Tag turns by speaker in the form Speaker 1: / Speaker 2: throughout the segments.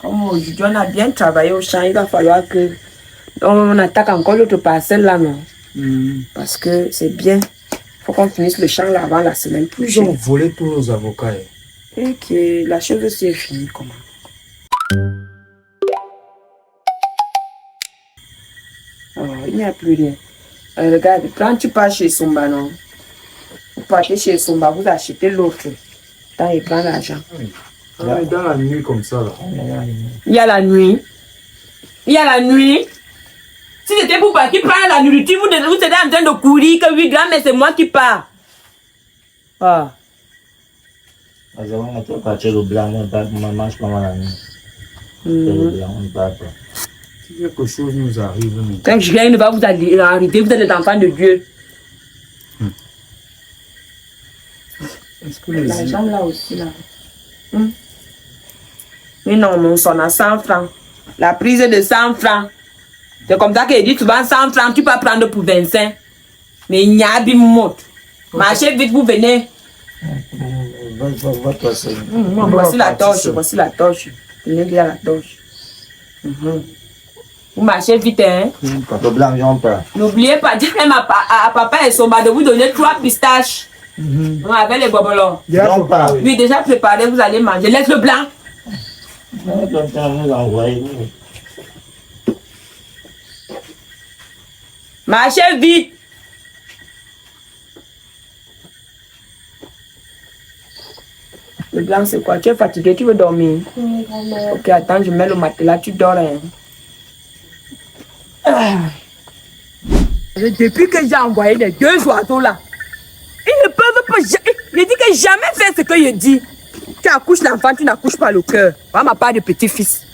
Speaker 1: Comme aujourd'hui, on a bien travaillé au champ, il va falloir que on attaque encore l'autre parcelle là, non? Parce que c'est bien. Il faut qu'on finisse le champ là avant la semaine prochaine.
Speaker 2: Ils ont volé tous nos avocats.
Speaker 1: Et que la chose aussi est finie, comment? Oh, il n'y a plus rien. Regarde, quand tu pars chez Somba, non? Vous partez chez Somba, vous achetez l'autre. Tant il prend l'argent.
Speaker 2: Dans la nuit comme ça, là.
Speaker 1: Il y a la nuit. Il y a la nuit. Si c'était pour partir prendre la nourriture, vous êtes en train de courir, que oui, grand, mais c'est moi qui pars. Ah.
Speaker 3: On va partir au blanc, on mange pas mal la nuit. Le blanc, on ne part pas.
Speaker 2: Si quelque chose nous arrive, nous.
Speaker 1: Quand je viens, ne va vous arriver, vous êtes des enfants de Dieu.
Speaker 2: Est-ce que les
Speaker 1: L'argent là aussi, là. Mais non, mon son à 100 francs. La prise de 100 francs. C'est comme ça qu'il dit, tu vends 100 francs, tu peux prendre pour 25. Mais il n'y a pas mot. Marchez vite, vous venez. Voici la torche, voici la torche. Tenez bien la torche. Vous marchez vite, hein?
Speaker 3: Le blanc, viens pas.
Speaker 1: N'oubliez pas, dites même à papa et Somba de vous donner 3 pistaches. Avec les bobolons.
Speaker 3: Viens pas.
Speaker 1: Oui, déjà préparé, vous allez manger. Laisse le blanc. Marchez vite. Le blanc, c'est quoi? Tu es fatigué, tu veux dormir? Ok, attends, je mets le matelas, tu dors. Hein? Depuis que j'ai envoyé les 2 oiseaux là, ils ne peuvent pas. Je dis que jamais faire ce que je dis. Tu accouches l'enfant, tu n'accouches pas le cœur. Voilà ma part de petit-fils.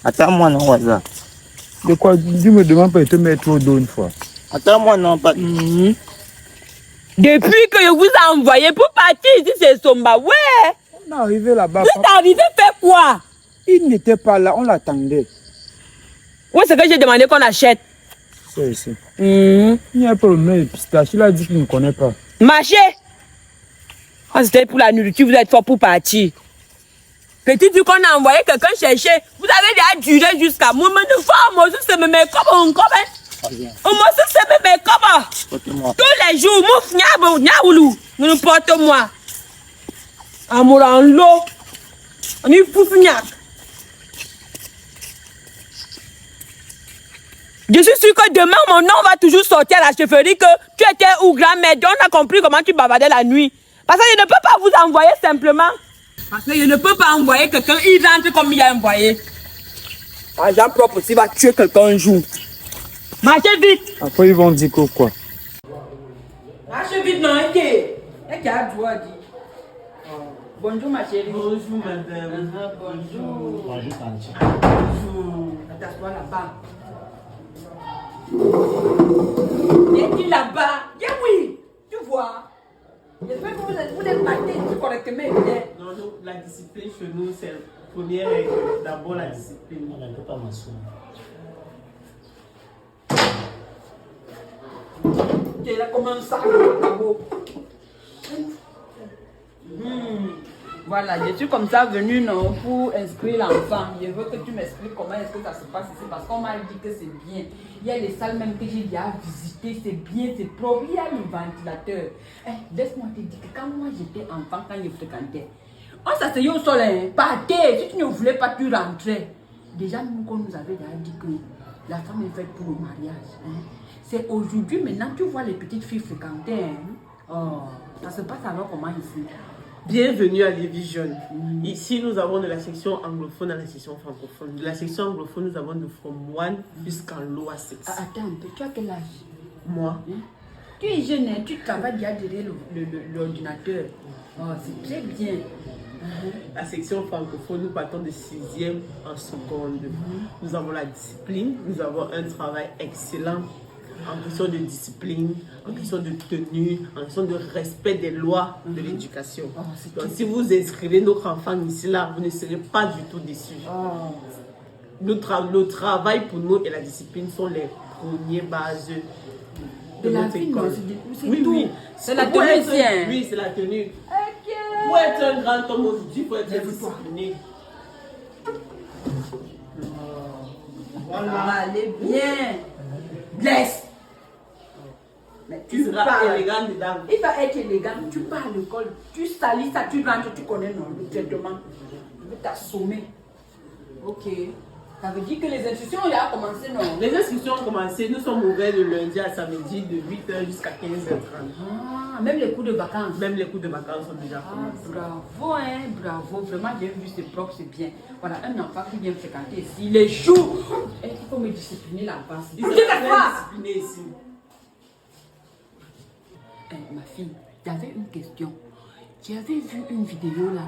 Speaker 3: Attends-moi, non, Waza.
Speaker 2: De quoi? Tu me demandes pas de te mettre au dos une fois.
Speaker 3: Attends-moi, non, pas.
Speaker 1: Depuis que je vous ai envoyé pour partir ici, c'est Somba. Ouais!
Speaker 2: On est arrivé là-bas.
Speaker 1: Vous êtes arrivé faire quoi?
Speaker 2: Il n'était pas là, on l'attendait.
Speaker 1: Où est-ce que j'ai demandé qu'on achète?
Speaker 2: C'est ici. Il n'y a pas le même pistache. Il a dit qu'il ne connaît pas.
Speaker 1: Marchez! Quand c'était pour la nourriture, vous êtes fort pour partir. Petit truc qu'on a envoyé quelqu'un chercher, vous avez déjà duré jusqu'à moi. Mais de fois, moi, je me mets comme un copain. Moi, je me mets comme tous les jours, moi, nous nous portons-moi. Amour en l'eau. On est fou, je suis sûr que demain, mon nom va toujours sortir à la chefferie que tu étais où grand-mère. On a compris comment tu bavardais la nuit. Parce que je ne peux pas vous envoyer simplement. Parce que je ne peux pas envoyer quelqu'un, il rentre comme il a envoyé. Agent propre aussi va tuer quelqu'un un jour. Marchez vite.
Speaker 2: Après, ils vont dire que quoi?
Speaker 1: Marchez vite, non, ok. Et qui a droit à dire. Bonjour, ma chérie. Bonjour, madame. Bonjour.
Speaker 3: Bonjour, Tanti.
Speaker 1: Bonjour. T'assois là-bas. Viens là-bas. Viens, oui. Tu vois. J'espère que vous les battez correctement.
Speaker 4: Non, la discipline chez nous, c'est la première règle. D'abord, la discipline.
Speaker 3: On ne peut pas m'asseoir.
Speaker 1: Tu as comme un sac. Voilà, je suis comme ça venu non, pour inscrire l'enfant. Je veux que tu m'expliques comment est-ce que ça se passe ici parce qu'on m'a dit que c'est bien. Il y a les salles même que j'ai déjà visitées, c'est bien, c'est propre. Il y a le ventilateur. Laisse-moi te dire que quand moi j'étais enfant, quand je fréquentais, on s'asseyait au soleil, partez. Si tu ne voulais pas, tu rentrais. Déjà, nous, on nous avait déjà dit que la femme est faite pour le mariage. C'est aujourd'hui, maintenant, tu vois les petites filles fréquenter. Oh, ça se passe alors comment ici?
Speaker 4: Bienvenue à Lévis Jeunes. Ici, nous avons de la section anglophone à la section francophone. De la section anglophone, nous avons de From 1 jusqu'en Loa 6.
Speaker 1: Attends un peu, tu as quel âge?
Speaker 4: Moi,
Speaker 1: Tu es jeune, hein? Tu travailles déjà derrière l'ordinateur. Oh, c'est très bien.
Speaker 4: la section francophone, nous partons de 6e en seconde. Nous avons la discipline, nous avons un travail excellent en question de discipline, en question de tenue, en question de respect des lois de l'éducation. Donc, si vous inscrivez notre enfant ici, là, vous ne serez pas du tout déçus. Le travail pour nous et la discipline sont les premières bases
Speaker 1: De la
Speaker 4: notre
Speaker 1: vie,
Speaker 4: école.
Speaker 1: c'est
Speaker 4: Oui,
Speaker 1: tout.
Speaker 4: oui.
Speaker 1: C'est la
Speaker 4: Pour
Speaker 1: tenue
Speaker 4: être-
Speaker 1: ici, hein.
Speaker 4: Oui, c'est la tenue.
Speaker 1: Ok.
Speaker 4: Pour être un grand homme aujourd'hui, il faut être discipliné.
Speaker 1: Ça va aller bien. Blesse. Mais
Speaker 4: Tu seras élégant dedans.
Speaker 1: Il va être élégant. Tu pars à l'école, tu salis ça, tu rentres, tu connais non, le traitement. Je vais t'assommer. Ok. Ça veut dire que les institutions ont déjà commencé, non?
Speaker 4: Les inscriptions ont commencé. Nous sommes ouverts de lundi à samedi de 8h jusqu'à 15h30.
Speaker 1: Ah, même les cours de vacances.
Speaker 4: Même les cours de vacances sont déjà
Speaker 1: Ah,
Speaker 4: commencés.
Speaker 1: bravo, hein, bravo. Vraiment, j'ai vu, c'est propre, c'est bien. Voilà, un enfant qui vient fréquenter ici, il est chou. Et il faut me discipliner là-bas.
Speaker 4: Ils
Speaker 1: Je
Speaker 4: sont
Speaker 1: fais
Speaker 4: très
Speaker 1: quoi?
Speaker 4: disciplinés ici.
Speaker 1: Ma fille, j'avais une question. J'avais vu une vidéo là,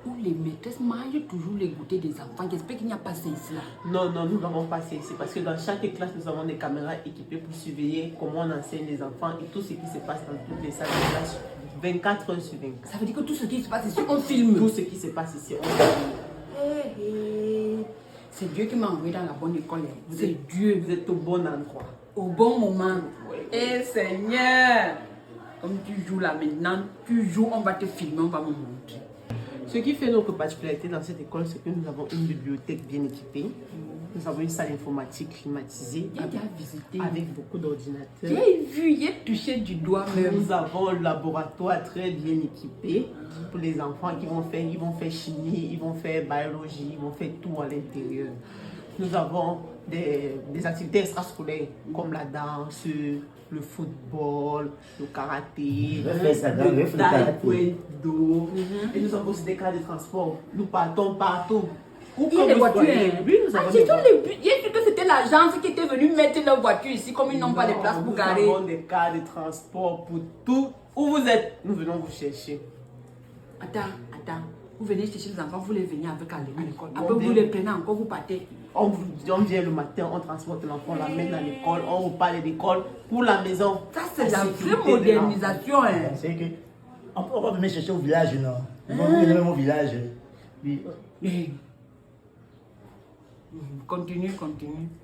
Speaker 1: où les maîtresses mangent toujours les goûters des enfants. J'espère qu'il n'y a pas ça ici là.
Speaker 4: Non, non, nous n'avons pas ça ici parce que dans chaque classe, nous avons des caméras équipées pour surveiller comment on enseigne les enfants et tout ce qui se passe dans toutes les salles de classe 24 heures sur 24.
Speaker 1: Ça veut dire que tout ce qui se passe ici, on filme.
Speaker 4: Tout ce qui se passe ici, on filme.
Speaker 1: C'est Dieu qui m'a envoyé dans la bonne école.
Speaker 4: Vous
Speaker 1: C'est
Speaker 4: êtes-
Speaker 1: Dieu.
Speaker 4: Vous êtes au bon endroit.
Speaker 1: Au bon moment.
Speaker 4: Oui.
Speaker 1: Eh Seigneur, comme tu joues là maintenant, tu joues, on va te filmer, on va me montrer.
Speaker 4: Ce qui fait notre particularité dans cette école, c'est que nous avons une bibliothèque bien équipée. Nous avons une salle informatique climatisée
Speaker 1: J'ai déjà visité.
Speaker 4: avec beaucoup d'ordinateurs.
Speaker 1: J'ai vu, j'ai touché du doigt même.
Speaker 4: Nous avons un laboratoire très bien équipé pour les enfants qui vont faire chimie, ils vont faire biologie, ils vont faire tout à l'intérieur. Nous avons des activités extrascolaires comme la danse, le football, le karaté,
Speaker 3: Je vais faire ça, je vais
Speaker 4: le
Speaker 3: faire le karaté.
Speaker 4: taekwondo. Et nous avons aussi des cas de transport. Nous partons partout. Où
Speaker 1: Il y a
Speaker 4: que
Speaker 1: des
Speaker 4: vous
Speaker 1: voitures.
Speaker 4: soyez.
Speaker 1: Hein.
Speaker 4: Oui, nous
Speaker 1: Ah,
Speaker 4: avons
Speaker 1: j'ai
Speaker 4: des
Speaker 1: vu
Speaker 4: voitures.
Speaker 1: j'ai vu que c'était l'agence qui était venue mettre leur voiture ici, comme ils n'ont pas de
Speaker 4: Non,
Speaker 1: place pour garer.
Speaker 4: Nous avons des cas de transport pour tout. Où vous êtes, nous venons vous chercher.
Speaker 1: Attends. Vous venez chercher les enfants, vous les venez avec à l'école.
Speaker 4: on
Speaker 1: Après, vous
Speaker 4: vient.
Speaker 1: les prenez encore, vous partez.
Speaker 4: On vient le matin, on transporte l'enfant, on l'amène à l'école, on repart de l'école pour la maison.
Speaker 1: Ça, c'est la
Speaker 4: sécurité
Speaker 1: vraie
Speaker 4: de l'enfant.
Speaker 1: modernisation. Hein.
Speaker 3: C'est que. On va venir chercher au village, non? Vous venez même au village. Oui.
Speaker 1: Continue.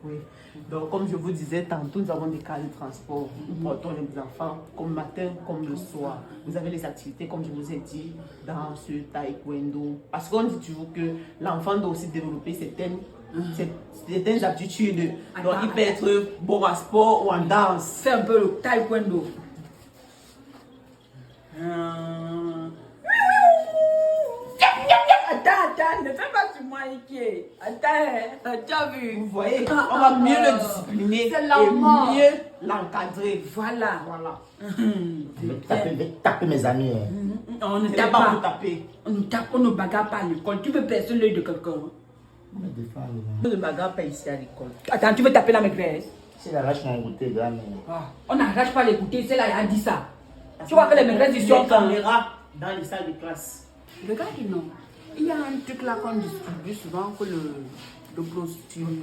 Speaker 4: Oui. Donc, comme je vous disais tantôt, nous avons des cas de transport. Nous portons les enfants comme matin, comme le soir. Vous avez les activités, comme je vous ai dit, danse, taekwondo. Parce qu'on dit toujours que l'enfant doit aussi développer certaines aptitudes. Donc, il peut être bon en sport ou en danse.
Speaker 1: Fais un peu le taekwondo. Attends, ne fais pas sur moi, Ike. Attends, tu as vu?
Speaker 4: Vous voyez, on va mieux le discipliner
Speaker 1: C'est
Speaker 4: et
Speaker 1: la mort.
Speaker 4: mieux l'encadrer.
Speaker 1: Voilà.
Speaker 3: Je vais taper mes amis. Hein.
Speaker 1: On ne
Speaker 4: Ce n'est
Speaker 1: tape
Speaker 4: pas pour
Speaker 1: pas.
Speaker 4: taper.
Speaker 1: On ne tape, on ne bagarre pas à l'école. Tu veux percer l'œil de quelqu'un.
Speaker 3: On me défend.
Speaker 4: On ne bagarre pas ici à l'école.
Speaker 1: Attends, tu veux taper la maîtresse?
Speaker 3: Si la vache m'a goûté, grand-mère.
Speaker 1: On n'arrache pas les goûters, c'est là, il a dit ça. Tu vois que les maîtresses ici ont
Speaker 4: Les caméras dans les salles de classe.
Speaker 1: Regarde, non. Il y a un truc là qu'on distribue souvent que le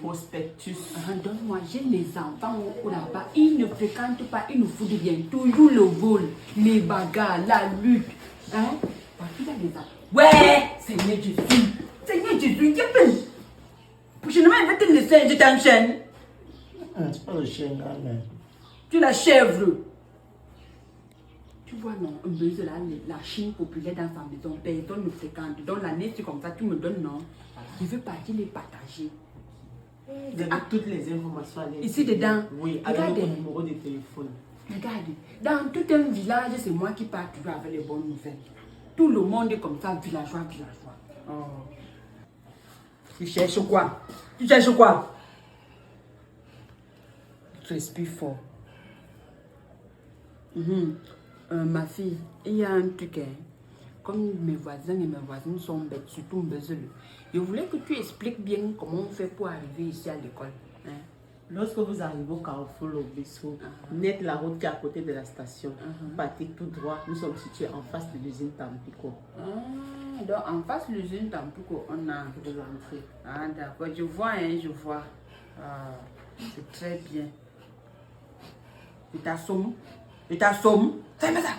Speaker 4: Prospectus.
Speaker 1: Donne-moi, j'ai les enfants là-bas, ils ne fréquentent pas, ils nous foutent bien. Toujours le vol, les bagarres, la lutte. Hein? Il y a les enfants. Ouais, Seigneur Jésus, qu'est-ce que prochainement, il va te laisser, je t'enchaîne.
Speaker 3: C'est pas le chien, grand-mère.
Speaker 1: Tu la chèvre. Tu vois, non, un buzz là, la Chine populaire dans sa maison, personne ne fréquente. Donc l'année, c'est comme ça, tu me donnes, non? Je veux partir les partager.
Speaker 4: Vous avez toutes les informations à l'intérieur.
Speaker 1: Ici dedans.
Speaker 4: Oui, avec
Speaker 1: Regardez.
Speaker 4: votre numéro de téléphone.
Speaker 1: Regarde, dans tout un village, c'est moi qui pars toujours avec les bonnes nouvelles. Tout le monde est comme ça, villageois. Oh. Tu cherches quoi? Tu respires fort. Ma fille, il y a un truc, hein. Comme mes voisins et mes voisines sont bêtes, surtout Mbezel. Je voulais que tu expliques bien comment on fait pour arriver ici à l'école. Hein?
Speaker 4: Lorsque vous arrivez au carrefour Lobesso, n'êtes la route qui est à côté de la station. Vous partez tout droit. Nous sommes situés en face de l'usine Tampico.
Speaker 1: Donc en face de l'usine Tampico, on a
Speaker 4: Vous entrez.
Speaker 1: Ah d'accord, je vois, hein, je vois. Ah, c'est très bien. Je t'assomme. Fais-moi ça.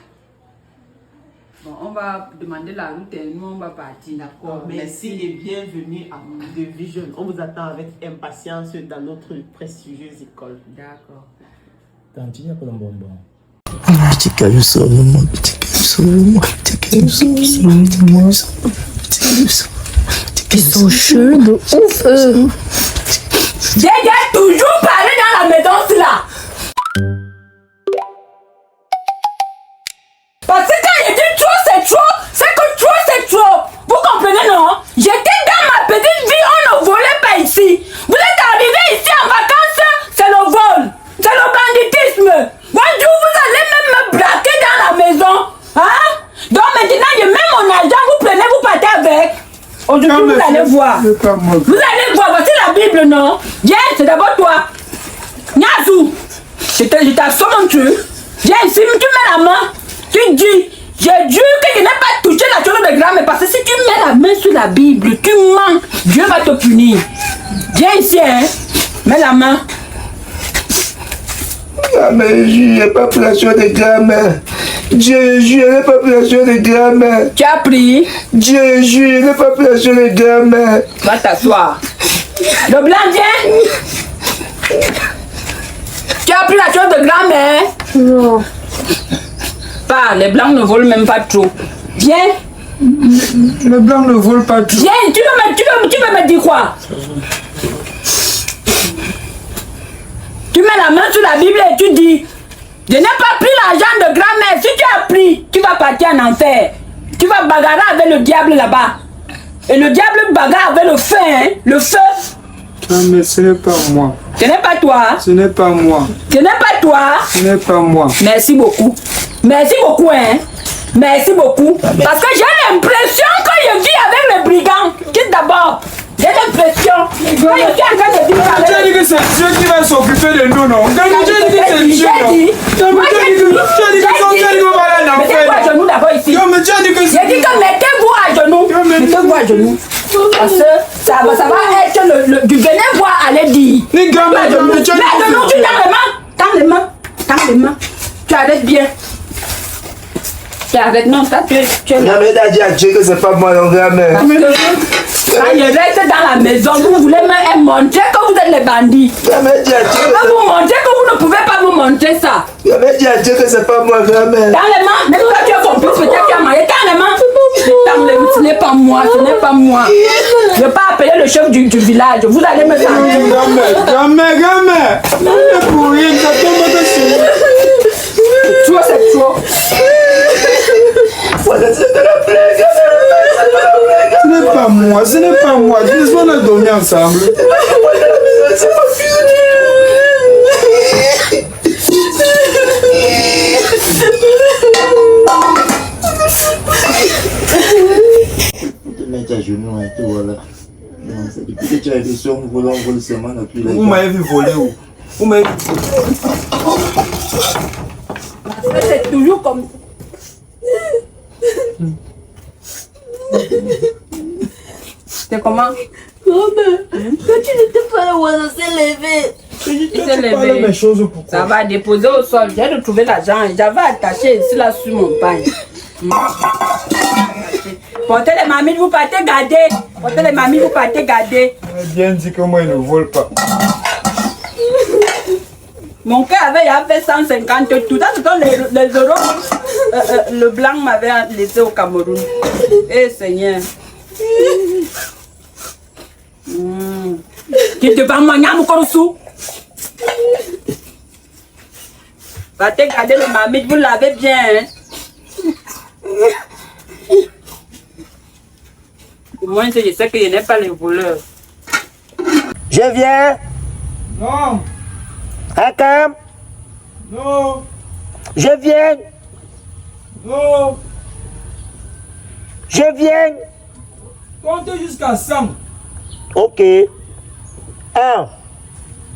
Speaker 1: Bon, on va demander la route et nous on va partir.
Speaker 4: D'accord. Merci et bienvenue à The Vision. On vous attend avec impatience dans notre prestigieuse école.
Speaker 1: D'accord.
Speaker 3: Tanti, il n'y a pas de bonbon.
Speaker 5: Petit caillou sur moi, petit caillou sur moi, petit caillou sur moi, petit caillou sur moi.
Speaker 6: Ils sont chauds de ouf, eux.
Speaker 1: J'ai toujours parlé dans la maison, là. Parce que quand il dit trop, c'est que trop, c'est trop. Vous comprenez, non? J'étais dans ma petite vie, on ne volait pas ici. Vous êtes arrivés ici en vacances, c'est le vol, c'est le banditisme. Un jour, vous allez même me braquer dans la maison. Hein? Donc maintenant, je mets mon argent, vous prenez, vous partez avec. Aujourd'hui, vous allez voir. Vous allez voir, voici la Bible, non? Viens, c'est d'abord toi. Nyazou, je t'assomme mon truc. Viens ici, tu mets la main. Tu dis, je jure que je n'ai pas touché la chose de grand-mère. Parce que si tu mets la main sur la Bible, tu mens. Dieu va te punir. Viens ici, hein. Mets la main.
Speaker 5: Mais je n'ai pas pris la chose de grand-mère. Dieu, je n'ai pas pris la chose de grand-mère.
Speaker 1: Tu as pris?
Speaker 5: Dieu, je n'ai pas pris la chose de grand-mère.
Speaker 1: Va t'asseoir. Le blanc, viens. Tu as pris la chose de grand-mère?
Speaker 6: Non.
Speaker 1: Pas, les blancs ne volent même pas trop. Viens.
Speaker 2: Le blanc ne vole pas tout.
Speaker 1: Viens, tu veux me dire quoi? Tu mets la main sur la Bible et tu dis, je n'ai pas pris l'argent de grand-mère. Si tu as pris, tu vas partir en enfer. Tu vas bagarrer avec le diable là-bas. Et le diable bagarre avec le feu, hein? Le feu.
Speaker 2: Non, mais ce n'est pas moi.
Speaker 1: Ce n'est pas toi.
Speaker 2: Ce n'est pas moi.
Speaker 1: Ce n'est pas toi.
Speaker 2: Ce n'est pas moi.
Speaker 1: Merci beaucoup. Merci beaucoup, hein. Merci beaucoup. Parce que j'ai l'impression que je vis avec les brigands. Quitte d'abord. J'ai l'impression que je suis en train de vivre avec...
Speaker 2: Tu as dit que c'est Dieu qui va s'occuper de nous, non? Tu as dit que c'est Dieu, non?
Speaker 1: Moi, j'ai dit... Mettez-vous à genoux d'abord ici.
Speaker 2: Mais tu as dit que c'est...
Speaker 1: J'ai dit que mettez-vous à genoux. Mettez-vous à genoux. Parce que ça va être le... Du venez voir, allez dire.
Speaker 2: Les gars,
Speaker 1: Mais à genoux, tu tends les mains. Tends les mains. Tu arrêtes bien. Tu arrêtes. Non, ça, tu es là.
Speaker 5: Mais t'as dit à Dieu que c'est pas moi, non, grand-mère.
Speaker 1: Parce que quand je reste dans la maison, vous voulez me montrer que vous êtes les bandits.
Speaker 5: Grand-mère dit à Dieu que
Speaker 1: Vous montrer que vous ne pouvez pas vous montrer ça.
Speaker 5: grand-mère dit à Dieu que c'est pas moi, grand-mère.
Speaker 1: Dans les mains, même quand tu es complice, peut-être tu as marié. Dans les mains. Ce n'est pas moi, ce n'est pas moi. Je ne vais pas appeler le chef du village. Vous allez me sentir.
Speaker 2: Grand-mère. C'est pour rien, ça tombe dessus.
Speaker 1: Trop, c'est trop.
Speaker 2: Ce n'est pas moi, ce n'est pas moi. Laisse-moi nous dormir ensemble.
Speaker 5: Tu mets à genoux et tout, voilà. Non, c'est depuis que tu as été sur on vole seulement depuis la...
Speaker 2: Vous m'avez vu voler où? Vous m'avez...
Speaker 1: C'est toujours comme... C'est comment?
Speaker 6: Quand tu n'étais pas là où on s'est levé.
Speaker 1: Il s'est levé.
Speaker 2: mes choses pourquoi?
Speaker 1: Ça va déposer au sol. J'ai retrouvé l'argent. J'avais attaché ici là sur mon pain. Portez les mamies, vous partez garder. Portez les mamies, vous partez garder.
Speaker 2: On a bien dit que moi, il ne vole pas.
Speaker 1: Mon cœur avait 150 tout. Ça, ce sont les euros. Le blanc m'avait laissé au Cameroun. Eh Seigneur. Qui devant moi, n'y a mon sous. Partez garder les mamies, vous lavez bien. Hein? Au moins, je sais que je n'ai pas les voleurs.
Speaker 5: Je viens.
Speaker 2: Non,
Speaker 5: Hakam.
Speaker 2: non,
Speaker 5: Je viens.
Speaker 2: non.
Speaker 5: Je viens.
Speaker 2: Comptez jusqu'à 100.
Speaker 5: Ok. 1,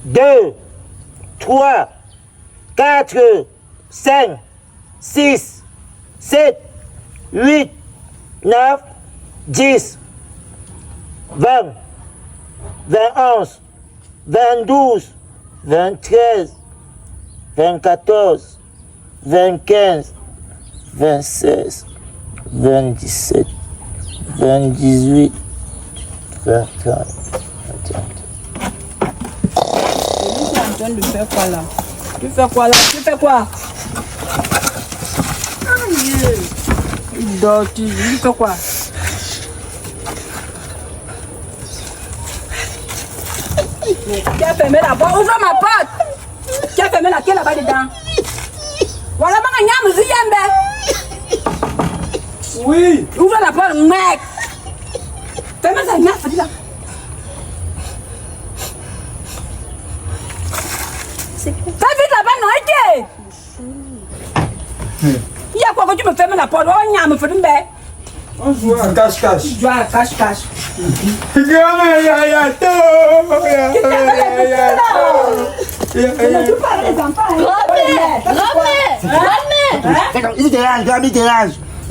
Speaker 5: 2, 3, 4, 5, 6, 7, 8, 9, 10, 20, 21, 22, 23, 24, 25, 26, 27, 28, 24, 25.
Speaker 1: En train de faire quoi là? Tu fais quoi là? Tu fais quoi? Il dort, tu fais quoi? Qui a fermé la porte? Ouvre ma porte! Qui a fermé la clé là-bas dedans? Voilà, maman, oui! Ouvre la porte, mec! Ferme ça, là! Fais vite là-bas, non, il y a quoi que tu me fermes la porte? Oh, il y a me fait une bête!
Speaker 2: On joue à cache-cache.
Speaker 1: Tu joues à cache-cache.
Speaker 5: Il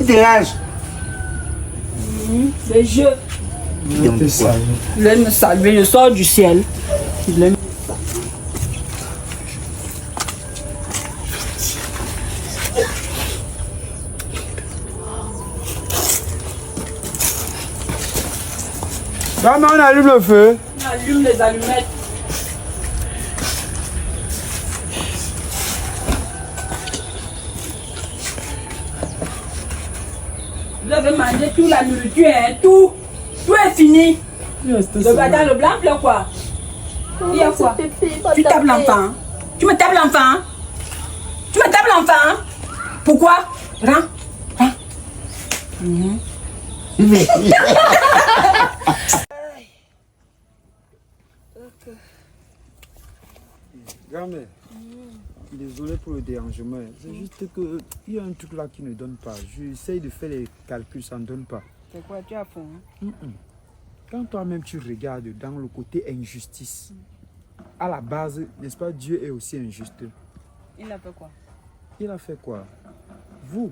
Speaker 5: dérange.
Speaker 1: Les jeux. Il aime me saluer, je sors du ciel. Il aime.
Speaker 2: Maman, on allume le feu.
Speaker 1: On allume les allumettes. Vous avez mangé toute la nourriture, hein? Tout est fini. Le blanc pleut quoi? Il y a quoi? Tu tapes l'enfant? Tu me tapes l'enfant? Tu me tapes l'enfant? Pourquoi? Rends.
Speaker 2: Grand-mère, désolé pour le dérangement. C'est juste que il y a un truc là qui ne donne pas. J'essaye de faire les calculs, ça ne donne pas.
Speaker 1: C'est quoi tu as fait?
Speaker 2: Quand toi-même tu regardes dans le côté injustice, à la base, n'est-ce pas, Dieu est aussi injuste.
Speaker 1: Il a fait quoi?
Speaker 2: Il a fait quoi? Vous,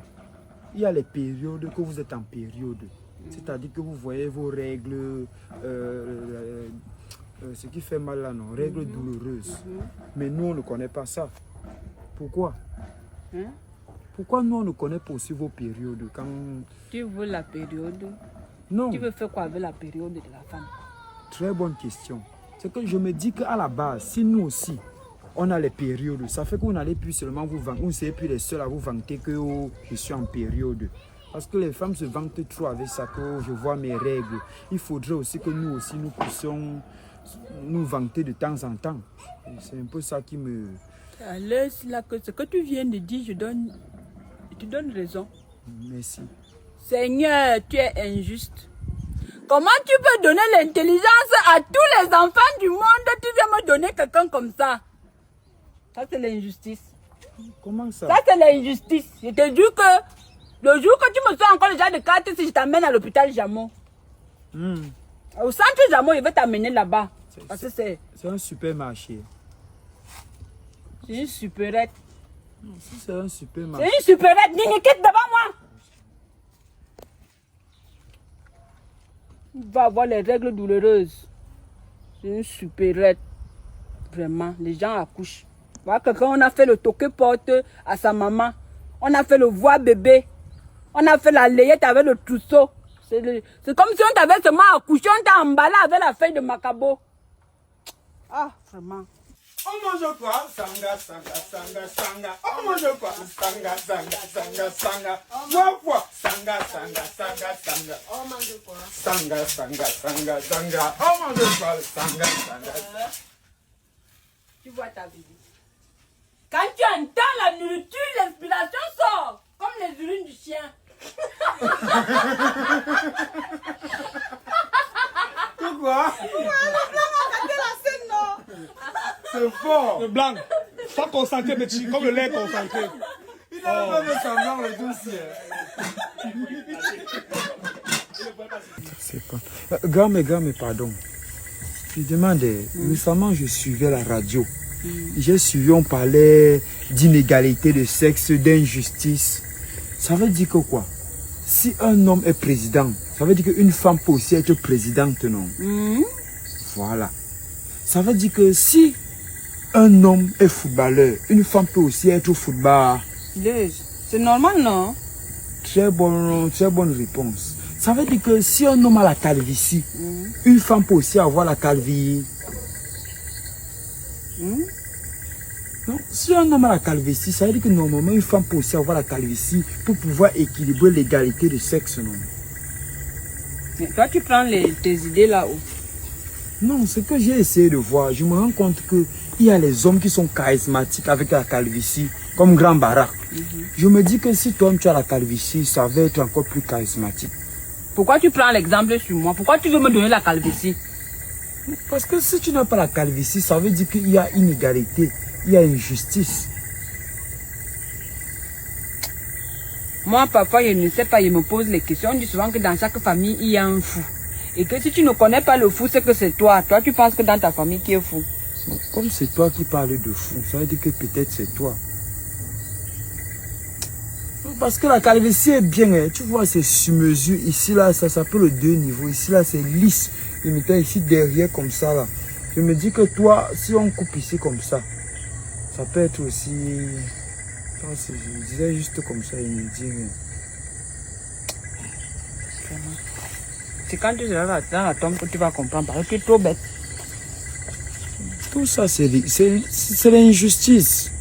Speaker 2: il y a les périodes que vous êtes en période. C'est-à-dire que vous voyez vos règles, ce qui fait mal là, non, règles douloureuses. Mais nous, on ne connaît pas ça. Pourquoi? Pourquoi nous, on ne connaît pas aussi vos périodes quand...
Speaker 1: Tu veux la période?
Speaker 2: Non.
Speaker 1: Tu veux faire quoi avec la période de la femme?
Speaker 2: Très bonne question. C'est que je me dis qu'à la base, si nous aussi, on a les périodes, ça fait qu'on n'allait plus seulement vous vanter, on ne serait plus les seuls à vous vanter que oh, je suis en période. Parce que les femmes se vantent trop avec ça, que je vois mes règles. Il faudrait aussi que nous aussi, nous puissions nous vanter de temps en temps. C'est un peu ça qui me...
Speaker 1: Laisse là que ce que tu viens de dire, je te donne raison.
Speaker 2: Merci.
Speaker 1: Seigneur, tu es injuste. Comment tu peux donner l'intelligence à tous les enfants du monde? Tu viens me donner quelqu'un comme ça. Ça, c'est l'injustice.
Speaker 2: Comment ça?
Speaker 1: Ça, c'est l'injustice. Je te dis que le jour que tu me sors encore le genre de carte, si je t'amène à l'hôpital Jamo. Au centre Jamo, il va t'amener là-bas. Parce que c'est
Speaker 2: un supermarché.
Speaker 1: C'est une supérette.
Speaker 2: Non, si c'est un supermarché.
Speaker 1: C'est une supérette. Nini, quitte devant moi. Il va avoir les règles douloureuses. C'est une supérette. Vraiment, les gens accouchent. Voilà, quelqu'un, on a fait le toqué porte à sa maman. On a fait le voix bébé. On a fait la layette avec le trousseau. C'est comme si on t'avait seulement accouché, on t'a emballé avec la feuille de macabo. Ah, vraiment.
Speaker 2: On mange quoi? Sanga. On mange quoi? Sanga. Quoi? Sanga.
Speaker 6: On mange quoi?
Speaker 2: Sanga. On mange quoi? Sanga.
Speaker 1: Tu vois ta vie. Quand tu entends la nourriture, l'inspiration sort. Comme les urines du chien.
Speaker 2: Quoi? C'est fort.
Speaker 7: Le blanc. Pas concentré, petit, comme le lait concentré.
Speaker 2: Il a pas de semblant le dossier. C'est pas. Grand-mère, pardon. Je demandais, récemment je suivais la radio. J'ai suivi, on parlait d'inégalité de sexe, d'injustice. Ça veut dire que quoi? Si un homme est président, ça veut dire qu'une femme peut aussi être présidente, non? Voilà. Ça veut dire que si un homme est footballeur, une femme peut aussi être footballeur.
Speaker 1: C'est normal, non?
Speaker 2: Très bonne réponse. Ça veut dire que si un homme a la calvitie, une femme peut aussi avoir la calvitie. Non, si un homme a la calvitie, ça veut dire que normalement une femme peut aussi avoir la calvitie pour pouvoir équilibrer l'égalité de sexe, non?
Speaker 1: Mais toi, tu prends tes idées là-haut.
Speaker 2: Non, ce que j'ai essayé de voir, je me rends compte qu'il y a les hommes qui sont charismatiques avec la calvitie, comme Grand Bara. Je me dis que si toi tu as la calvitie, ça va être encore plus charismatique.
Speaker 1: Pourquoi tu prends l'exemple sur moi? Pourquoi tu veux me donner la calvitie?
Speaker 2: Parce que si tu n'as pas la calvitie, ça veut dire qu'il y a inégalité, il y a injustice.
Speaker 1: Moi, papa, je ne sais pas, je me pose les questions. On dit souvent que dans chaque famille, il y a un fou. Et que si tu ne connais pas le fou, c'est que c'est toi. Toi, tu penses que dans ta famille, qui est fou?
Speaker 2: Comme c'est toi qui parles de fou, ça veut dire que peut-être c'est toi. Parce que la calvitie est bien, hein. Tu vois, c'est sur mesure. Ici, là, ça s'appelle le 2 niveaux. Ici, là, c'est lisse. Et maintenant, ici, derrière, comme ça, là. Je me dis que toi, si on coupe ici comme ça, ça peut être aussi... Je disais juste comme ça, il me dit...
Speaker 1: C'est quand tu seras dans la tombe que tu vas comprendre. Parce que tu es trop bête.
Speaker 2: Tout ça, c'est l'injustice.